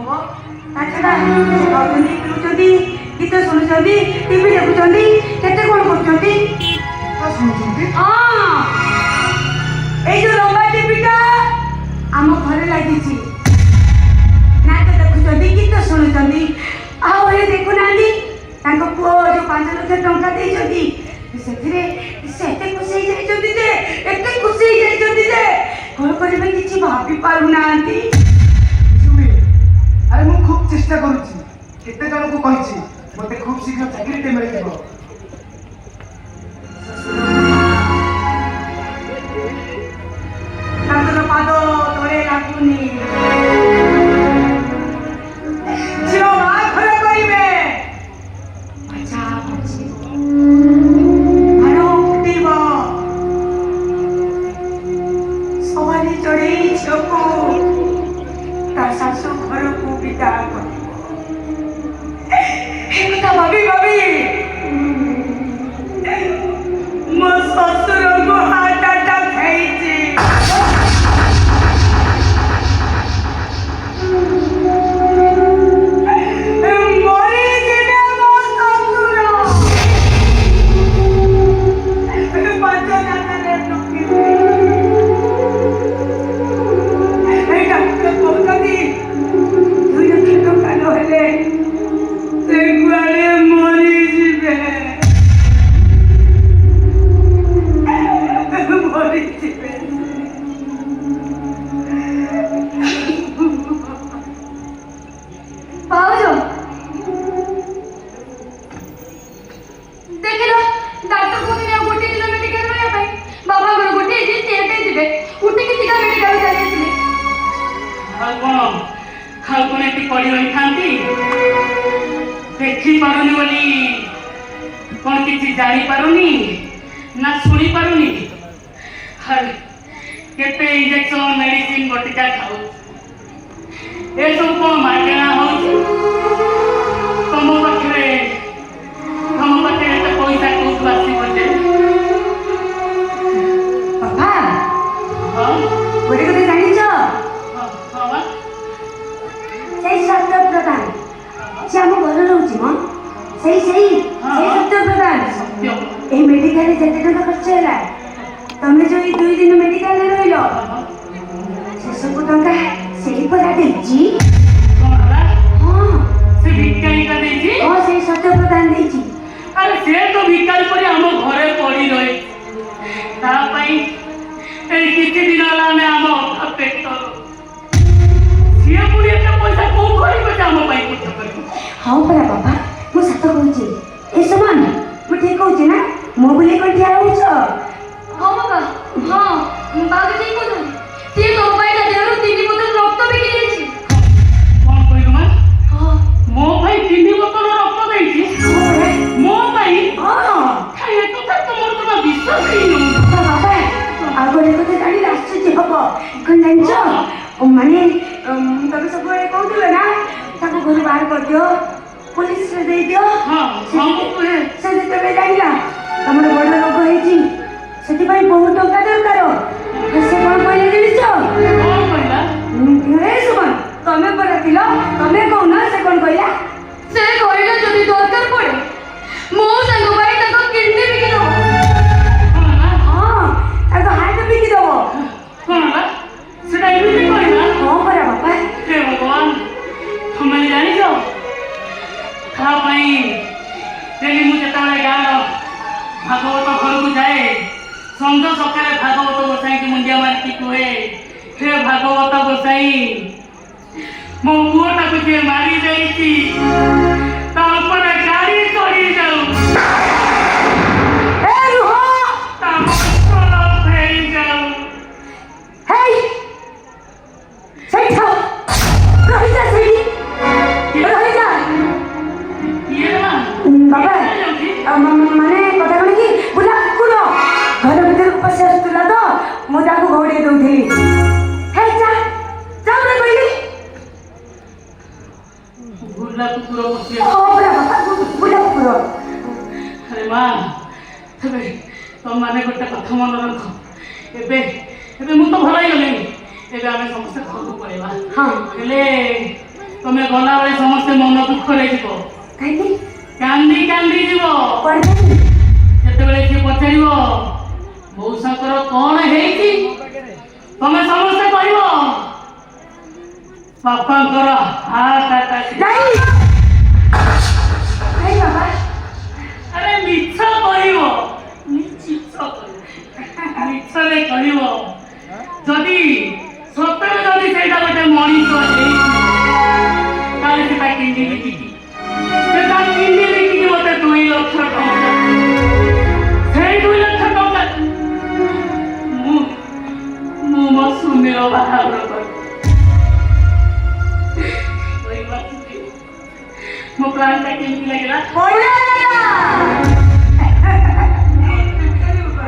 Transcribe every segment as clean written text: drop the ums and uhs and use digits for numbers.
ହବ ତାଛଡ଼ା ଖାଉଛନ୍ତି ପିଉଛନ୍ତି ଗୀତ ଶୁଣୁଛନ୍ତି ଟିଭି ଦେଖୁଛନ୍ତି କେତେ କଣ କରୁଛନ୍ତି ଶୁଣୁଛନ୍ତି ହଁ ଏଇ ଯୋଉ ଲମ୍ବା ଟିଭିଟା ଆମ ଘରେ ଲାଗିଛି ନାଚ ଦେଖୁଛନ୍ତି ଗୀତ ଶୁଣୁଛନ୍ତି ଆଉ ଏ ଦେଖୁନାହାନ୍ତି ତାଙ୍କ ପୁଅ ଯୋଉ 5 ଲକ୍ଷ ଟଙ୍କା ଦେଇଛନ୍ତି ସେଥିରେ ସେ ଏତେ ଖୁସି ହେଇଯାଇଛନ୍ତି ଯେ ଏତେ ଖୁସି ହେଇଯାଇଛନ୍ତି ଯେ କଣ କରିବେ କିଛି ଭାବି ପାରୁନାହାନ୍ତି ଆରେ ମୁଁ ଖୁବ୍ ଚେଷ୍ଟା କରୁଛି କେତେ ଜଣଙ୍କୁ କହିଛି ମତେ ଖୁବ୍ ଶୀଘ୍ର ଚାକିରିଟେ ମିଳିଯିବ ତାଙ୍କର ପାଦ ତଳେ ଲାଗୁନି ଝିଅ ବାହାଘର କରିବେ ଆଚ୍ଛା ଭାର ଫୁଟିବ ସବାରି ଚଢ଼େଇ ଝିଅକୁ ତା ଶାଶୁ ଘରକୁ ବିଦା କରିବ ଏକଥା ଭାବି ଭାବି ମୋ ଶ୍ୱଶୁରଙ୍କୁ ହାର୍ଟ ଆଟାକ୍ ହେଇଛି ମରିଯିବେ ମୋ ଶ୍ୱଶୁର 5 ଜାଗାରେ ଢୁକିବେ ଏଇ ଡାକ୍ତର କହୁଛନ୍ତି 2 ଲକ୍ଷ ଟଙ୍କା ନହେଲେ ସେ କୁଆଡ଼େ ମରିଯିବେ ମରିଯିବେ ଭାଉଜ ଦେଖିଲ ଡାକ୍ତର କହୁଛନ୍ତି ଆଉ 1 ଦିନ ମେଡିକାଲ ରହିବା ପାଇଁ ବାବାଙ୍କର 1 ଦିନ ସେ ଏବେ ଯିବେ ଉଠିକି ସିଧା ମେଡିକାଲ ଚାଲି ଆସିଲେ ଆଉ କଣ ଏଠି ପଡ଼ି ରହିଥାନ୍ତି ଦେଖିପାରୁନି ବୋଲି କଣ କିଛି ଜାଣିପାରୁନି ନା ଶୁଣିପାରୁନି କେତେ ଇଞ୍ଜେକ୍ସନ ମେଡିସିନ ବଟିକା ଖାଉ ଏସବୁ କଣ ମାଗଣା ହଉଛି ତମ ପାଖରେ ଏତେ ପଇସା କୋଉଠୁ ଆସିବ ଯେ ବାପା ହଁ ଗୋଟେ କଥା ଜାଣିଛ ହଁ ବା ସେଇ ସତ୍ୟ ପ୍ରଧାନ ସେ ଆମ ଘରେ ରହୁଛି ମ ସେଇ ସତ୍ୟ ପ୍ରଧାନ ସତ୍ୟ এই মেডিকেলে যেতে টাকা খরচ ହେଲା ତମେ ଯୋଉ 2 ଦିନ ମେଡିକାଲରେ ରହିଲ ସେସବୁ ଟଙ୍କା ସେଇ ପରା ଦେଇଛି କଣ ହେଲା ହଁ ସେ ଭିକାରୀଟା ଦେଇଛି ହଁ ସେଇ ସତ୍ୟ ପ୍ରଧାନ ଦେଇଛି ଆରେ ସେ ତ ଭିକାରୀ ପରି ଆମ ଘରେ ପଡ଼ି ରହେ ତା ପାଇଁ ଏଇ କିଛି ଦିନ ହେଲା ଆମେ ଆମ ପେଟ ସିଏ ପୁଣି ଏତେ ପଇସା କୋଉଠୁ ଆଣିବ ଯେ ଆମ ପାଇଁ ଖର୍ଚ୍ଚ କରିବ ହଁ ପରା ବାପା ମୁଁ ସତ କହୁଛି ଏ ସମାନ ମୁଁ ଠିକ କହୁଛି ନା ମୁଁ ବୋଲି କଣ ଠିଆ ହଉଛ ହଁ ବାବା ହଁ ଭାଉଜ ଠିକ କହୁଛନ୍ତି ସିଏ ତମ ପାଇଁ ତା ଦେହରୁ 3 ବୋତଲ ରକ୍ତ ବିକି ଦେଇଛି କଣ କହିଲୁ ମା ହଁ ମୋ ପାଇଁ 3 ବୋତଲ ରକ୍ତ ଦେଇଛି ପରା ମୋ ପାଇଁ ହଁ ଏ କଥା ତ ମୋର ଜମା ବିଶ୍ୱାସ ହେଇନି ବାପା ଆଉ ଗୋଟେ କଥା ଜାଣିଲେ ଆଶ୍ଚର୍ଯ୍ୟ ହବ କଣ ଜାଣିଛ ମାନେ ତମେ ସବୁବେଳେ କହୁଥିଲ ନା ତାକୁ ଘରୁ ବାହାର କରିଦିଅ ପୋଲିସରେ ଦେଇଦିଅ ହଁ ସବୁ କୁହେ ସେ ଯେତେବେଳେ ଜାଣିଲା ତମର ବଡ଼ ରୋଗ ହେଇଛି ସେଥିପାଇଁ ବହୁତ ଟଙ୍କା ଦରକାର ସେ କଣ କହିଲେ ଜାଣିଛ କଣ କହିଲା ଏ ସୁମନ ତମେ ପରା ଥିଲ ତମେ କହୁନ ସେ କଣ କହିଲା ସେ କହିଲା ଯଦି ଦରକାର ପଡେ ମୋ ସାଙ୍ଗ ପାଇଁ ତାଙ୍କ କିଡନୀ ବିକି ଦବ କଣ ହେଲା ହଁ ତାଙ୍କ ହାର୍ଟ ବିକି ଦବ କଣ ହେଲା ସେଟା ଏମିତି କହିଲା ହଁ ପରା ବାପା ହେ ଭଗବାନ ତମେ ଜାଣିଛ ତା ପାଇଁ ଡେଲି ମୁଁ ଯେତେବେଳେ ଗାଁର ଭାଗବତ ଘରକୁ ଯାଏ ସଞ୍ଜ ସକାଳେ ଭାଗବତ ଗୋସାଇଁକି ମୁଣ୍ଡିଆ ମାରିକି କୁହେ ହେ ଭାଗବତ ଗୋସାଇଁ ମୋ ପୁଅଟାକୁ ଯିଏ ମାରି ଦେଇଛି ତା ଉପରେ ଗାଡ଼ି ଚଢ଼ି ଯାଉ ଏ ରୁହ ତା ମସ୍ତ ହେଇଯାଉ ହେଇ ସେଇଠି ଥାଅ ରହିଯା ସେଇଠି ରହିଯା କିଏ ନା ବାବା ମାନେ କଥା କଣ କି ବୁଲା କୁକୁର ଘର ଭିତରକୁ ପଶି ଆସୁଥିଲା ତ ମୁଁ ତାକୁ ଘଉଡ଼େଇ ଦଉଥିଲି ହେ ଯା ଯାଉନା କହିଲି ବୁଲା କୁକୁର ପଶି ହଁ ପରା ବାପା ବୁଲା କୁକୁର ଆରେ ମା ଏବେ ତମମାନେ ଗୋଟେ କଥା ମନେ ରଖ ଏବେ ମୁଁ ତ ଭଲ ହେଇଗଲିଣି ଏବେ ଆମେ ସମସ୍ତେ ଘରକୁ ପଳେଇବା ହଁ ହେଲେ तुम्हें गला बेले समस्ते मन दुख रही कहीं कांदी कांदी जीव पढ़े ଯେତେବେଳେ ସେ ପଚାରିବ ମଉସାଙ୍କର କଣ ହେଇଛି ତମେ ସମସ୍ତେ କହିବ ବାପାଙ୍କର ହାର୍ଟ ଆଟାକ୍। नहीं नहीं बाबा ଆରେ ମିଛ କହିବ ମିଛରେ କହିବ ଯଦି ସତରେ ଯଦି ସେଇଟା ଗୋଟେ ମଣିଷ ହେଇଛି ତାହେଲେ ସେଟା କିଣ୍ଡି ବିକିକି ସେଟା କିଣ୍ଡି ବିକିକି ମତେ 2 ଲକ୍ଷ ଟଙ୍କା ସେଇ 2 ଲକ୍ଷ ଟଙ୍କା ମୁଁ ମୋ ସୁନେର ବାହାଘର କରିବି। ମୋ ପ୍ଲାନ୍ଟା କେମିତି ଲାଗିଲା? बढिया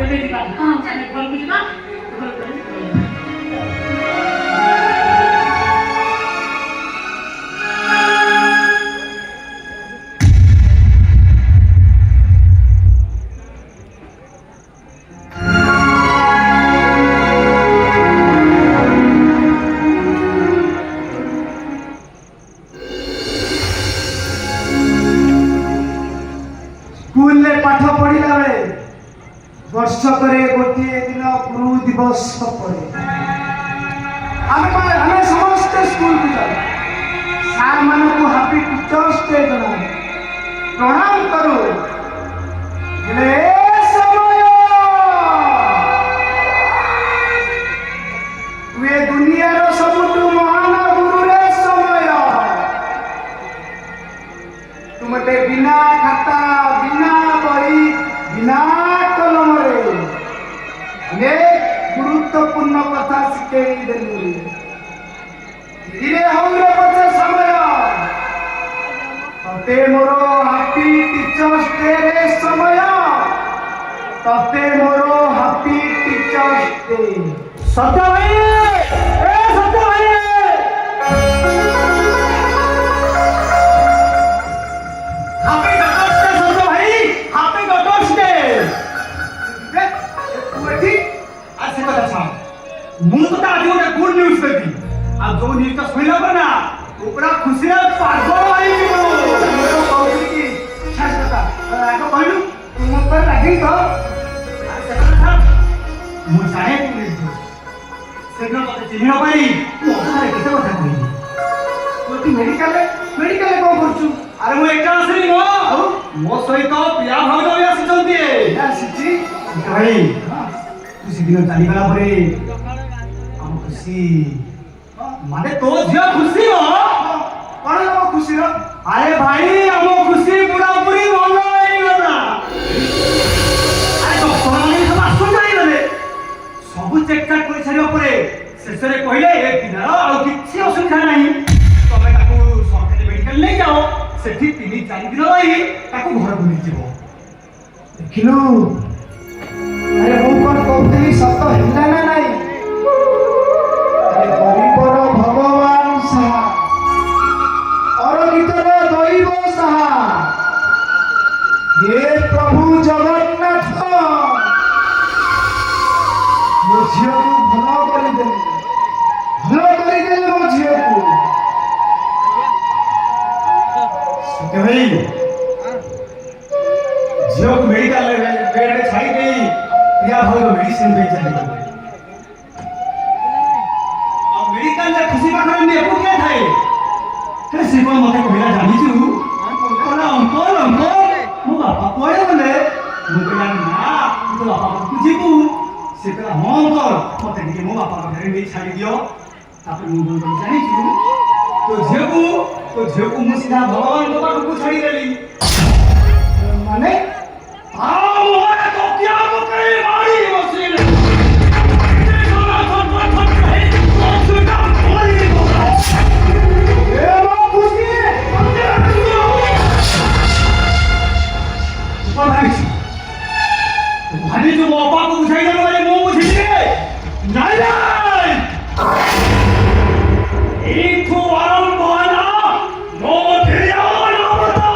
ଏବେ ଯିବା ଘରକୁ ଯିବା ଘରକୁ ଯିବା। स्कूल में पाठ पढ़िला बेले वर्षकरे गोटे दिन गुरु दिवस पड़े आमे समस्त स्कूल को जाऊ सार मान को हैप्पी टीचर्स डे जना प्रणाम करू हेले समय वे दुनिया रो सबुठु महान गुरु रे समय तुमते बिना खाता बिना बही बिना कलम रे अनेक गुरुत्वपूर्ण कथा शिखई देलु धीरे होले पछे समय तते मोरो हैप्पी टीचर्स डे रे समय तते मोरो हैप्पी टीचर्स डे सत्य भाई ए सत्य भाई हैप्पी टीचर्स डे सत्य भाई हैप्पी टीचर्स डे तू ऐसे कथा छाम मु तो आज गोटे गुड न्यूज देबी आ जो न्यूज तो सुनला बना ऊपरा खुशी रे पागल होई जीवो तो कहू की छास कथा आको कहलु तुम पर लागी तो से कथा मु जाने तू सेग्र कते चिन्ह पाई तू अरे केते कथा कहली तू मेडिकल को करछु अरे मु एकटा आसली मो मो सहित प्रिया भाउज भी आसिचंती आसिची भाई तू सिदिन चाली गला परे हम खुशी माने तो झियो खुशी हो कोन हम खुशी रो अरे भाई हम खुशी पूरा पूरी भलो होई गला अरे तो कोनी सब आसु जाई गले सब चेक चेक कर छरियो परे शेषरे कहले एक दिन आ किछि असुविधा नाही तमे ताकू सरकारी मेडिकल ले जाओ सेठी 3-4 दिन रही ताकू घर बुली जीवो देखिलु अरे मु कोन कहतली सत हिला ना नाही अरे गरीबर भगवान सहा और गीतर दैव सहा हे प्रभु जगन्नाथ मो झियो को भलो करि दे मो झियो को सत्य भाई झियो को मेडिकल बेड में छाई गई या भाई को मेडिसिन पे चली गई अब मेडिकल में खुशी पाखरे में एको क्या थाए हे सिको मते कहला जानि छु कोला अंकल मो बापा कोए बोले मु कहला ना तो बापा को जीबू से कहला हां अंकल मते के मो बापा को घरे में छाड़ी दियो तापर मु बोल जानि छु तो झेकू मु सीधा भगवान को पाख को छाड़ी देली माने आओ मोरे तो क्या को कई मारी मशीन सोना थोट थोट है तो सुटा बोली को ए लो खुशी अंदर रखियो ऊपर भाई भाई जो बापा को उठाई देने वाले मुंह उठी गए नहीं एक तो आराम बहाना नो तेरा ना बता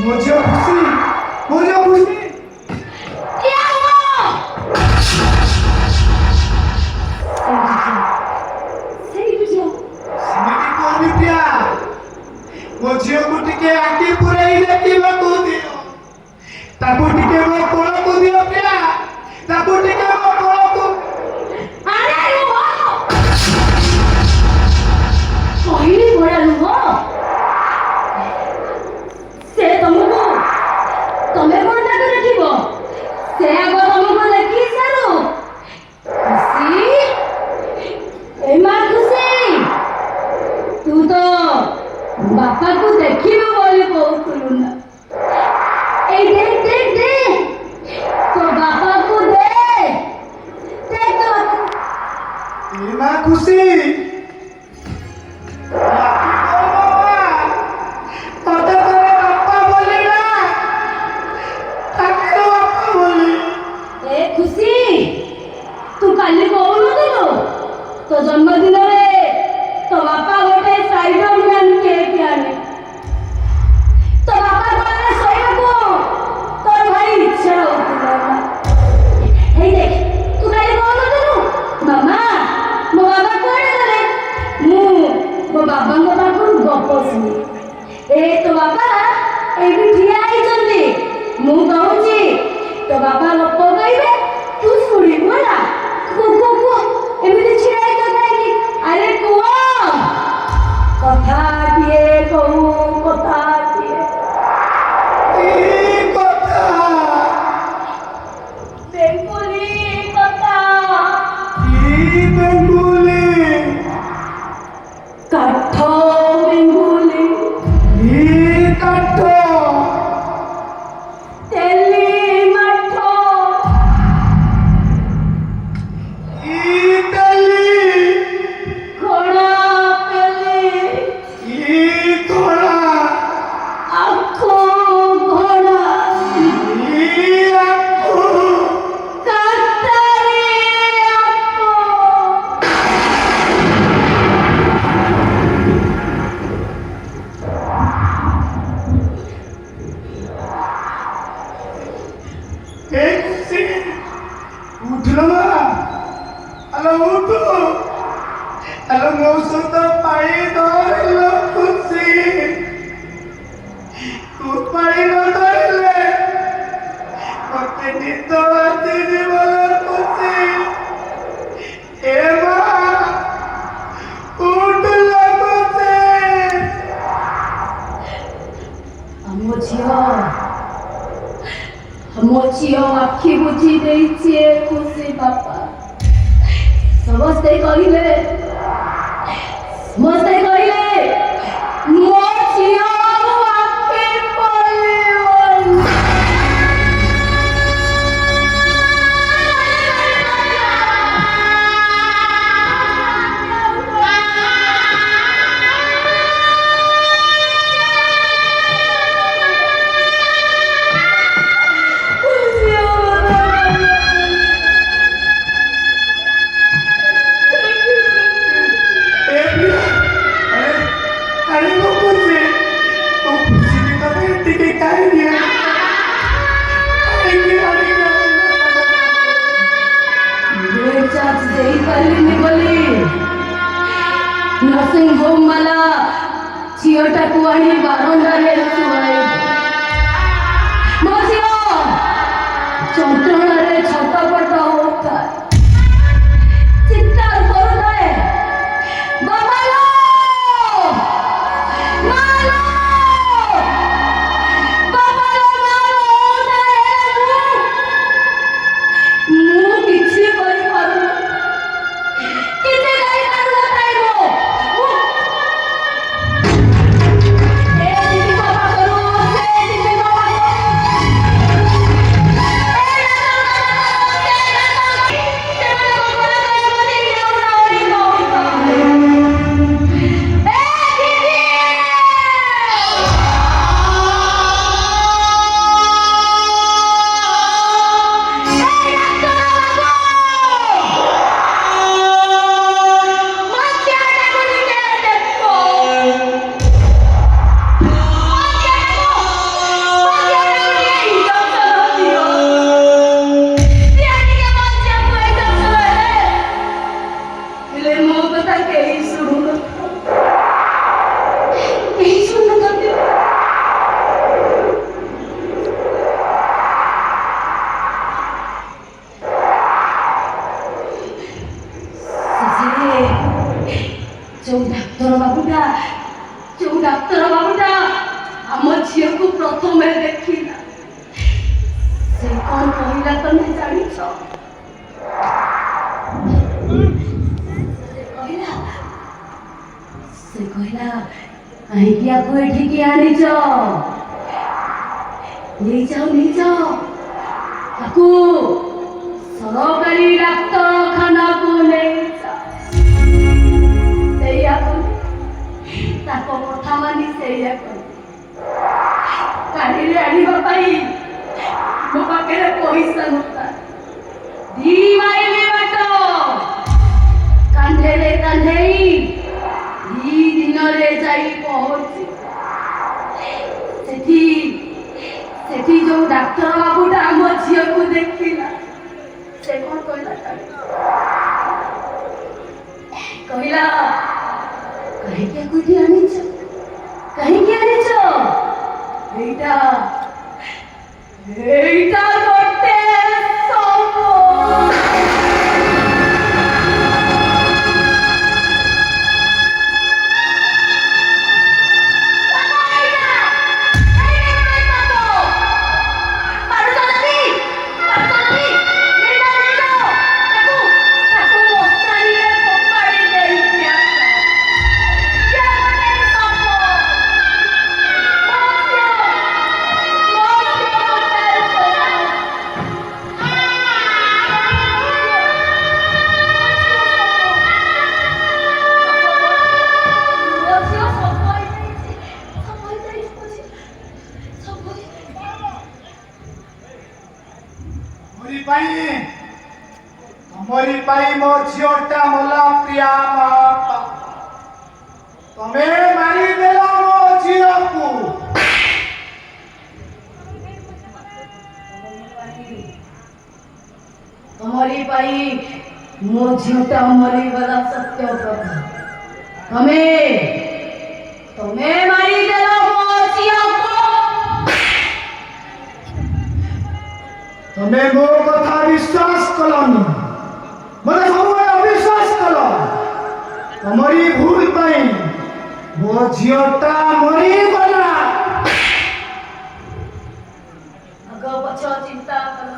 मुझे खुशी क्या हुआ? सही बुझो। ସେମିତି କହୁନି ପ୍ରିୟା ମୋ ଝିଅକୁ ଟିକେ ଆଖି ପୁରାଇ ଦେଖିବାକୁ ଦିଅ ତାକୁ ଟିକେ ମୋ କୋଳକୁ ଦିଅ ପ୍ରିୟା ତାକୁ ଟିକେ ମୋ କୋଳକୁ अरे रुको। କହିଲି ପରା ରୁହ। ସେ ତମକୁ ତମେ କଣ ତାକୁ ଦେଖିବ? ସେ ଆଗ ତମକୁ ଦେଖି ସାରୁ। ଖୁସି ଏ ମା ଖୁସି, ତୁ ତ ବାପାକୁ ଦେଖିବୁ ବୋଲି କହୁଥିଲୁ ନା? ଏଇ ଦେख ତୋ ବାପାକୁ ଦେख ତୋ ବାପା। ଏ ମା ଖୁସି ତତେ ତୋର ବାପା ବୋଲି ନା ତାଙ୍କର ବାପା ବୋଲି ଏ ଖୁସି, ତୁ କାଲି କହୁନଥିଲୁ ତୋ ଜନ୍ମଦିନରେ ତୋ ବାପା ଗୋଟେ ସ୍ପାଇଡରମ୍ୟାନ କେକ୍ ଆଣେ। ତୋ ବାପା କହିଲେ ଶୋଇବାକୁ ତୋର ଭାରି ଇଚ୍ଛା ହଉଥିଲା ନା? ହେଇ ଦେଖ, ତୁ କାଲି କହୁନଥିଲୁ ମାମା ମୋ ବାବା କୁଆଡ଼େ ଗଲେ? ମୁଁ ମୋ ବାବାଙ୍କ ପାଖରୁ ଗପ ଶୁଣି। ଏ ତୋ ବାବା ଏଇଠି ଠିଆ ହେଇଛନ୍ତି। ମୁଁ କହୁଛି ତୋ ବାବା ଗପ କହିବେ, ତୁ ଶୁଣିବୁ ହେଲା? କୁହ ଏମିତି ଛିଡ଼ା ହେଇଛ କାହିଁକି? ଆରେ କୁହ, କଥାଟିଏ କହୁ କଥାଟିଏ। ଏ କଥା ବେଙ୍ଗୁଲି କଥା। ଏ ବେଙ୍ଗୁଲି କାଠ ବେଙ୍ଗୁଲି। ଏ କାଠ ତେଲି ମାଠ। ଏ ଡାଲି ଘୋଡ଼ା ପେଲି। ଏ ଘୋଡ଼ା ଆଖୁ ଘୋଡ଼ା। ଏ ଆଖୁ କାଟାରେ ଆଖୁ। ଏ ଖୁସି ଉଠିଲ ମା ଆଲୋ ଉଠୁ ଆଲୋ ମୋ ସହିତ ପାଣି ଧରିଲ ଖୁସି ତୁ ପାଣି ନ ଧରିଲେ ମତେ ନିଦ ଆସିଯିବ ଲୋ ଖୁସି ଏ ମା ଉଠିଲ ଖୁସି ଆମ ଝିଅ ଆଖି ବୁଝି ଦେଇଛି ଏ ଖୁସି ବାପା। ସମସ୍ତେ କହିଲେ ମୋ ଝିଅ ଆଉ ଆଖି ପଡ଼ିବନି। नर्सिंग होम मला ଝିଅଟାକୁ ଆଣି ବାରଣ୍ଡାରେ ଶୁଆଇବି। ମୋ ଝିଅ ଯନ୍ତ୍ରଣାରେ ଛଟପଟ ହଉଥାଏ, ଚିତ୍କାର କରୁଥାଏ, ବାବା ଲୋ, ମା ଲୋ, ବାବା ଲୋ, ମା ଲୋ ହଉଥାଏ। ମୁଁ କିଛି କରିପାରୁନି, କିଛି କରିପାରୁନଥାଏ। ଏ ଦିଦିଙ୍କ ପାଖରୁ ଯୋଉ ଡାକ୍ତର ବାବୁଟା ଆମ ଝିଅକୁ ପ୍ରଥମେ ଦେଖିଲା ସେ କଣ କହିଲା ତମେ ଜାଣିଛ? ସେ କହିଲା କାହିଁକି ଆକୁ ଏଠିକି ଆଣିଛ? ନେଇଯାଅ ତାକୁ ସରକାରୀ ଡାକ୍ତରଖାନାକୁ ନେଇଯାଅ। ସେଇଆକୁ ତାଙ୍କ କଥା ମାନି ସେଇଆକୁ ଗାଡ଼ିରେ ଆଣିବା ପାଇଁ ମୋ ପାଖରେ ପଇସା ନଥିଲା। 2 ମାଇଲ ବାଟ କାନ୍ଧରେ କାନ୍ଧେଇ 2 ଦିନରେ ଯାଇ ପହଞ୍ଚି ସେଠି ଯୋଉ ଡାକ୍ତର ବାବୁଟା ଆମ ଝିଅକୁ ଦେଖିଲା ସେ କଣ କହିଲା କହିଲା କାହିଁକି ଆକୁ ଏଠି ଆଣିଛ? ଏଇଟା ଗୋଟେ ସବୁ तमरी पाई मो झियोटा मला प्रिया बापा तमे मारी देला मो झियो को तमरी पाई मो झियोटा मरी गला सत्य कथा तमे मारी देला मो झियो को तमे मो कथा विश्वास कलनी मते सबुए अविश्वास कल तमरी भूल पाई मो झियोटा मरी गला अग पछ चिंता कल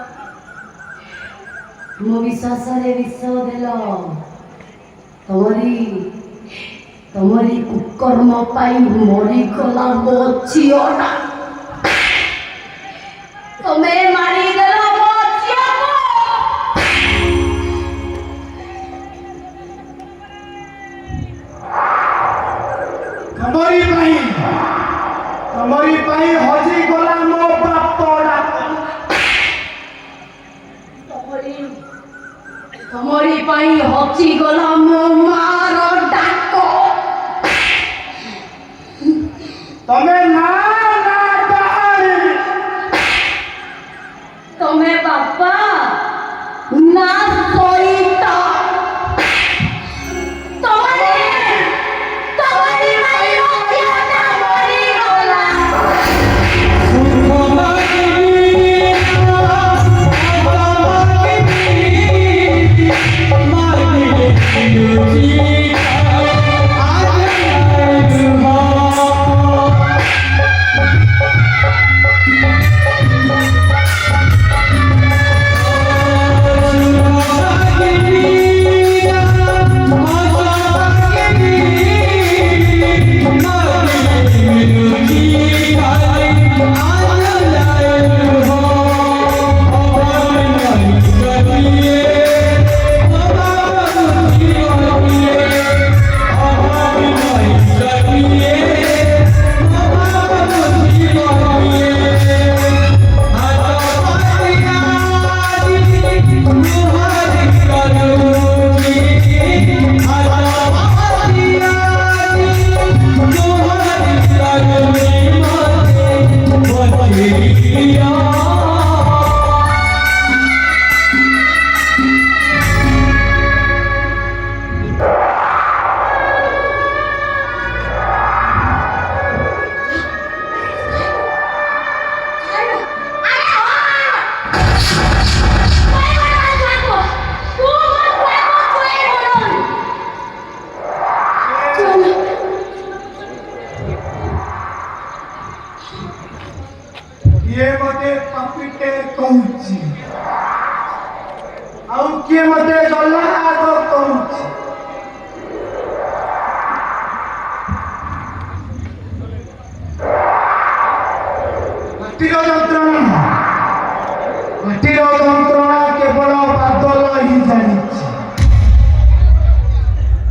मो विश्वास रे विश्व देल तमरी कुकर्म पाई मरी गला मो झियोटा तमे मारी देल मो झियो को तमरी पाई हजी गला मो बापड़ा तमरी पाई हजी गला मो मार डाक तमे ना डाली तमे बापा ना सईता तमरी माई हजियोटा मरी गला आज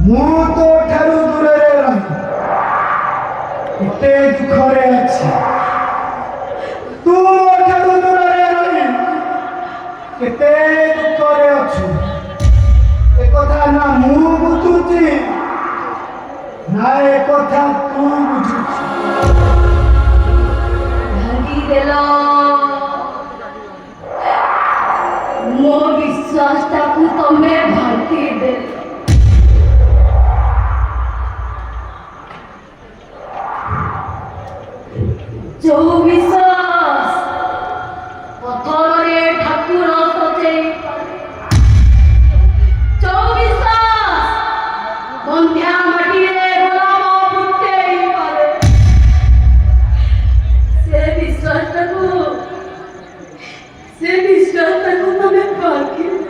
ମୁଁ ତୋ ଠାରୁ ଦୂରରେ ରହି କେତେ ଦୁଃଖରେ ଅଛି। ତୁ ମୋ ଠାରୁ ଦୂରରେ ରହି କେତେ ଦୁଃଖରେ ଅଛୁ। ଏକଥା ନା ମୁଁ ବୁଝୁଛି ନା ଏକଥା ତୁ ବୁଝୁଛୁ। ଭାଙ୍ଗିଦେଲ ମୋ ବିଶ୍ୱାସଟାକୁ ତମେ ଭାଙ୍ଗିଦେଲ। ଯୋଉ ବିଶ୍ୱାସ ପଥରରେ ଠାକୁର ସଜେଇ ପାରେ, ଯୋଉ ବିଶ୍ୱାସ ବନ୍ଧ୍ୟା ମାଟିରେ ଗୋଲାପ ଫୁଟେଇ ପାରେ, ସେ ବିଶ୍ୱାସଟାକୁ ତମେ ଭାଙ୍ଗିଦେଲ।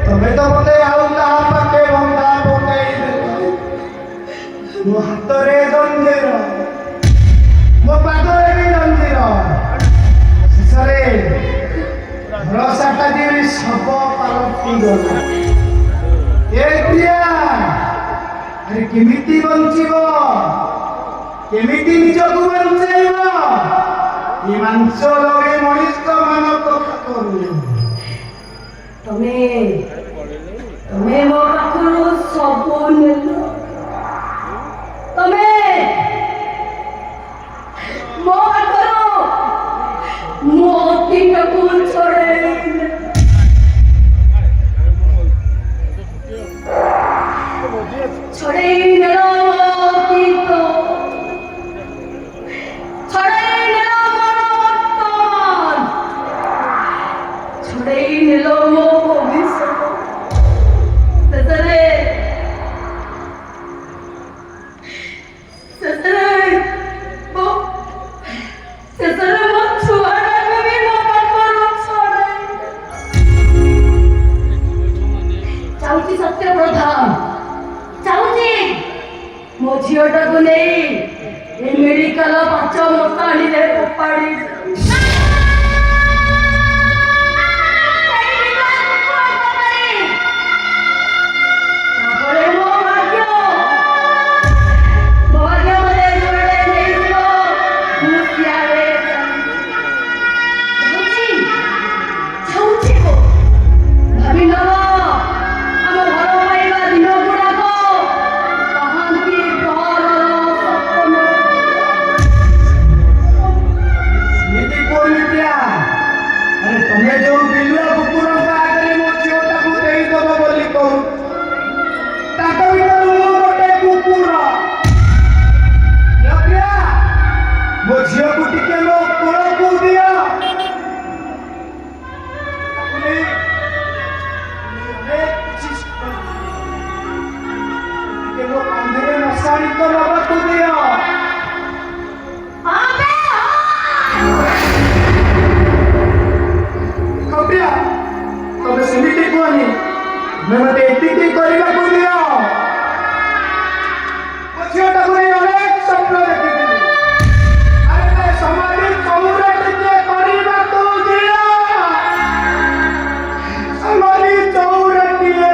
ତମେ ତ ମୋତେ ଆଉ କାହା ପାଖେ ବନ୍ଧା ପକେଇ ଦେଲ। ମୋ ହାତରେ ଜଞ୍ଜିର, ମୋ ପାଦରେ ବି ଜଞ୍ଜିର। ଶେଷରେ ଭରସାଟା ବି ଶବ ପାଲଟି ଗଲା। ଏ ପ୍ରିୟା, ଆରେ କେମିତି ବଞ୍ଚିବ, କେମିତି ନିଜକୁ ବଞ୍ଚେଇବ? ଏ ମାଂସ ଲଗେଇ ମଣିଷ ମାନ କଥା କରୁ। ତମେ ମୋ ପାଖରୁ ସବୁ ନେଲ। ତମେ ମୋ ପାଖରୁ ମୋ ଅତୀତକୁ ଛଡ଼େଇ ନେଲ। ଛଡ଼େଇ ନେଲ ମୋ ଅତୀତ, ଛଡ଼େଇ ନେଲ ମୋର ବର୍ତ୍ତମାନ, ଛଡ଼େଇ ନେଲ ମୋ ଭବିଷ୍ୟତ। ଶେଷରେ ମୋ ଛୁଆଟାକୁ ବି ମୋ ପାଖରୁ ଛଡ଼େଇ ଚାହୁଁଛି ସତ୍ୟବ୍ରତ, ଚାହୁଁଛି ମୋ ଝିଅଟାକୁ ନେଇ ଏ ମେଡିକାଲ ପାଚ ମଶାଣିରେ ଫୋପାଡ଼ି ମୋତେ ଏତିକି କରିବାକୁ ଦିଅ। ମୋ ଝିଅଟାକୁ ନେଇ ଅନେକ ସ୍ୱପ୍ନ ଦେଖିଥିଲି। ଆରେ ସମାଧି ଚଉରା ଟିକେ କରିବାକୁ ଦିଅ। ସମାଧି ଚଉରା ଟିକେ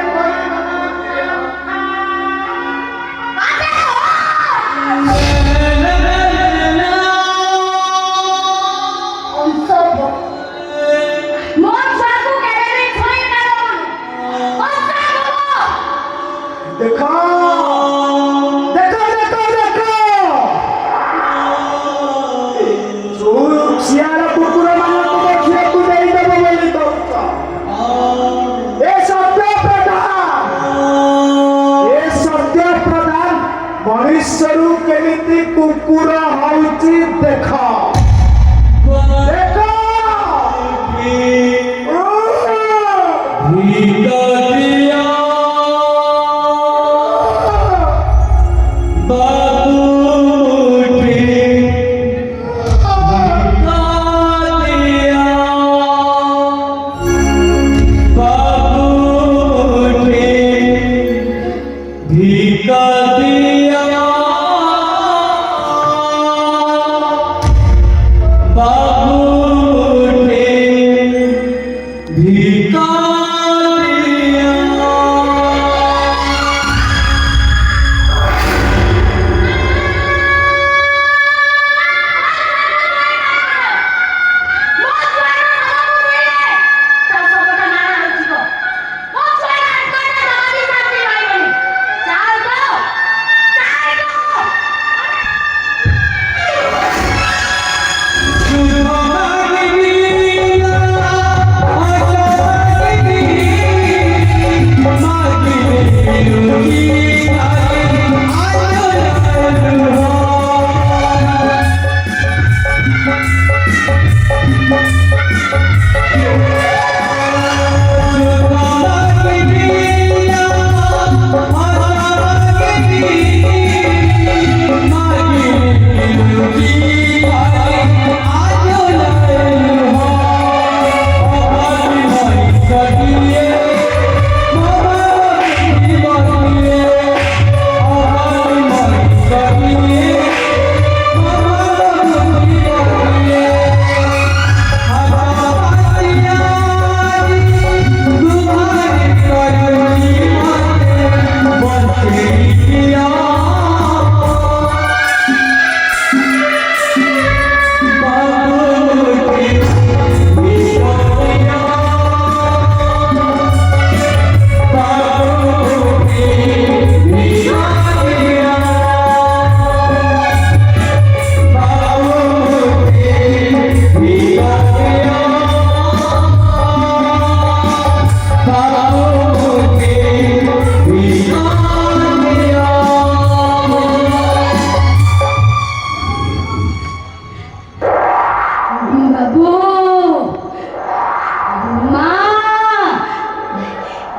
देखो देखो देखो देखो जो सियार कुकुर मानक देखिବାକୁ ଦେଇଦେବ ବୋଲି କହୁଛ। ଏ ସତ୍ୟ ପ୍ରଧାନ ମଣିଷରୁ କେମିତି କୁକୁର ହଉଛି ଦେଖ ଦେଖ।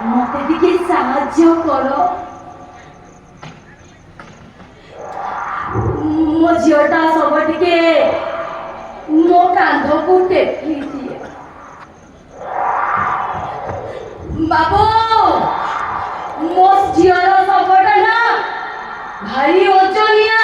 মতে টিকে সাহায্য করো ମୋ ଝିଅଟା ସବୁ ଟିକେ ମୋ କାନ୍ଧକୁ ଟେକି ଦିଏ ବାବୁ ମୋ ଝିଅର ସବୁଟା ନା ଭାରି ଓଜନିଆ